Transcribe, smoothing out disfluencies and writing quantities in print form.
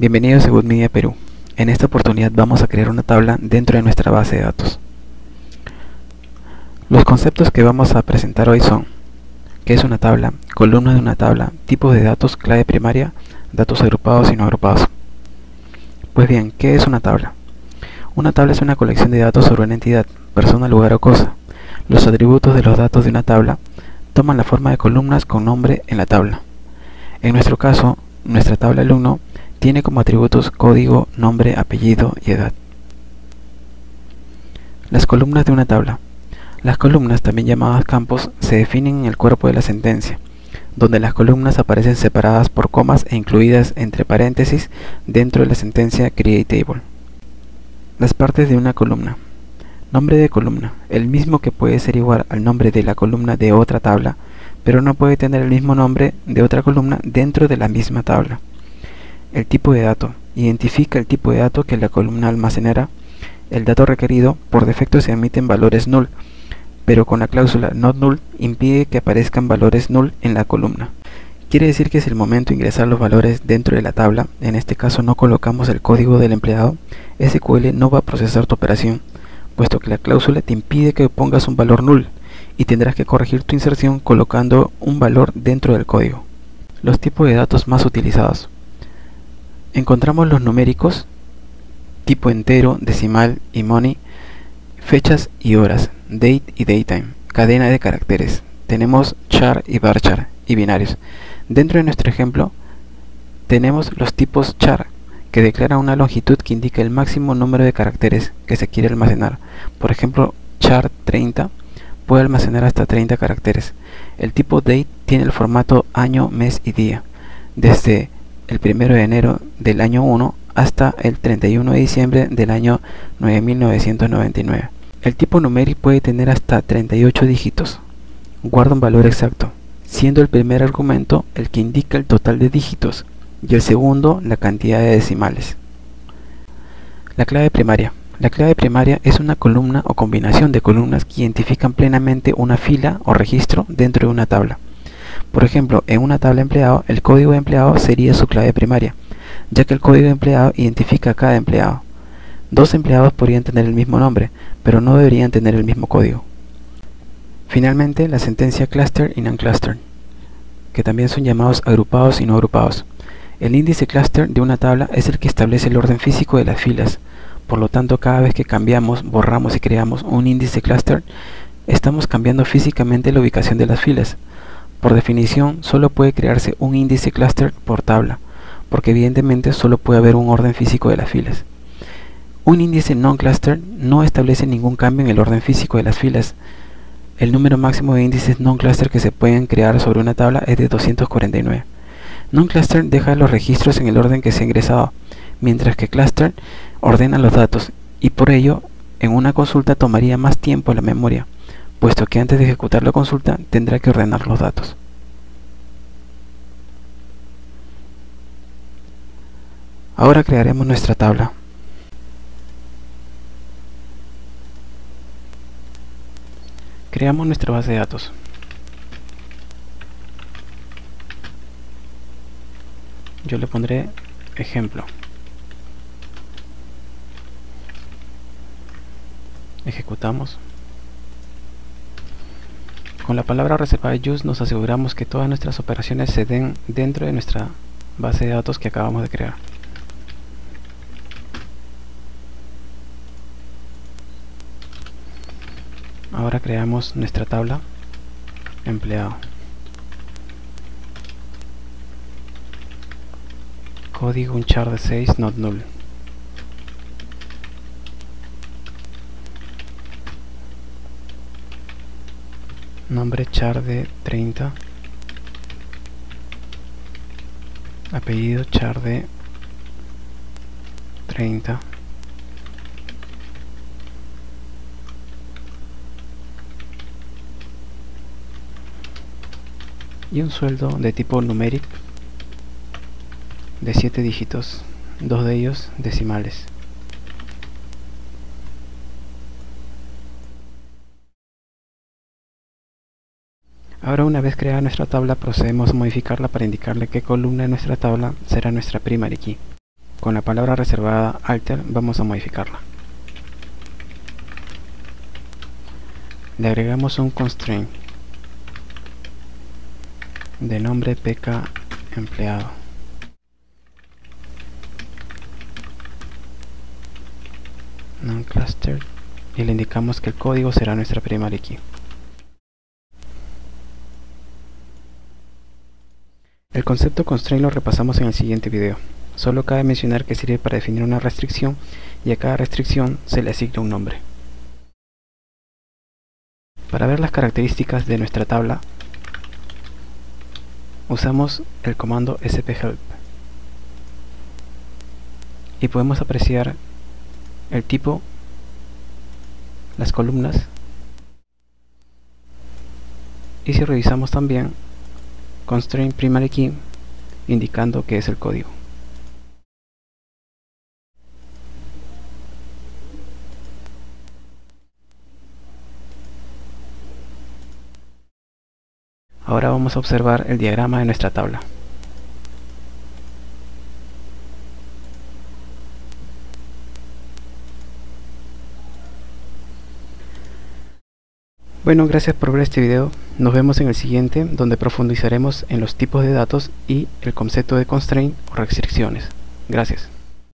Bienvenidos a Goodmedia Perú. En esta oportunidad vamos a crear una tabla dentro de nuestra base de datos. Los conceptos que vamos a presentar hoy son: ¿qué es una tabla?, columnas de una tabla, tipos de datos, clave primaria, datos agrupados y no agrupados. Pues bien, ¿qué es una tabla? Una tabla es una colección de datos sobre una entidad, persona, lugar o cosa. Los atributos de los datos de una tabla toman la forma de columnas con nombre en la tabla. En nuestro caso, nuestra tabla alumno tiene como atributos código, nombre, apellido y edad. Las columnas de una tabla. Las columnas, también llamadas campos, se definen en el cuerpo de la sentencia, donde las columnas aparecen separadas por comas e incluidas entre paréntesis dentro de la sentencia create table. Las partes de una columna. Nombre de columna, el mismo que puede ser igual al nombre de la columna de otra tabla, pero no puede tener el mismo nombre de otra columna dentro de la misma tabla. El tipo de dato, identifica el tipo de dato que la columna almacenará. El dato requerido, por defecto se emiten valores null, pero con la cláusula not null impide que aparezcan valores null en la columna. Quiere decir que si al momento de ingresar los valores dentro de la tabla, en este caso no colocamos el código del empleado, SQL no va a procesar tu operación, puesto que la cláusula te impide que pongas un valor null y tendrás que corregir tu inserción colocando un valor dentro del código. Los tipos de datos más utilizados. Encontramos los numéricos, tipo entero, decimal y money, fechas y horas, date y datetime, cadena de caracteres. Tenemos char y varchar y binarios. Dentro de nuestro ejemplo tenemos los tipos char, que declaran una longitud que indica el máximo número de caracteres que se quiere almacenar. Por ejemplo, char 30 puede almacenar hasta 30 caracteres. El tipo date tiene el formato año, mes y día, desde el 1 de enero del año 1 hasta el 31 de diciembre del año 9999. El tipo numeric puede tener hasta 38 dígitos. Guarda un valor exacto, siendo el primer argumento el que indica el total de dígitos y el segundo la cantidad de decimales. La clave primaria. La clave primaria es una columna o combinación de columnas que identifican plenamente una fila o registro dentro de una tabla. Por ejemplo, en una tabla empleado, el código de empleado sería su clave primaria, ya que el código de empleado identifica a cada empleado. Dos empleados podrían tener el mismo nombre, pero no deberían tener el mismo código. Finalmente, la sentencia cluster y non-cluster, que también son llamados agrupados y no agrupados. El índice cluster de una tabla es el que establece el orden físico de las filas. Por lo tanto, cada vez que cambiamos, borramos y creamos un índice cluster, estamos cambiando físicamente la ubicación de las filas. Por definición, solo puede crearse un índice cluster por tabla, porque evidentemente solo puede haber un orden físico de las filas. Un índice non-cluster no establece ningún cambio en el orden físico de las filas. El número máximo de índices non-cluster que se pueden crear sobre una tabla es de 249. Non-cluster deja los registros en el orden que se ha ingresado, mientras que cluster ordena los datos, y por ello, en una consulta tomaría más tiempo en la memoria, puesto que antes de ejecutar la consulta tendrá que ordenar los datos. Ahora crearemos nuestra tabla. Creamos nuestra base de datos. Yo le pondré ejemplo. Ejecutamos. Con la palabra reservada use nos aseguramos que todas nuestras operaciones se den dentro de nuestra base de datos que acabamos de crear. Ahora creamos nuestra tabla empleado. Código un char de 6 not null. Nombre char de 30. Apellido char de 30. Y un sueldo de tipo numeric de 7 dígitos, 2 de ellos decimales. Ahora, una vez creada nuestra tabla, procedemos a modificarla para indicarle qué columna de nuestra tabla será nuestra primary key. Con la palabra reservada alter vamos a modificarla. Le agregamos un constraint de nombre pk empleado. Non-cluster, y le indicamos que el código será nuestra primary key. El concepto constraint lo repasamos en el siguiente video. Solo cabe mencionar que sirve para definir una restricción y a cada restricción se le asigna un nombre. Para ver las características de nuestra tabla usamos el comando sphelp y podemos apreciar el tipo, las columnas, y si revisamos también constraint primary key indicando que es el código. Ahora vamos a observar el diagrama de nuestra tabla. Bueno, gracias por ver este video. Nos vemos en el siguiente, donde profundizaremos en los tipos de datos y el concepto de constraint o restricciones. Gracias.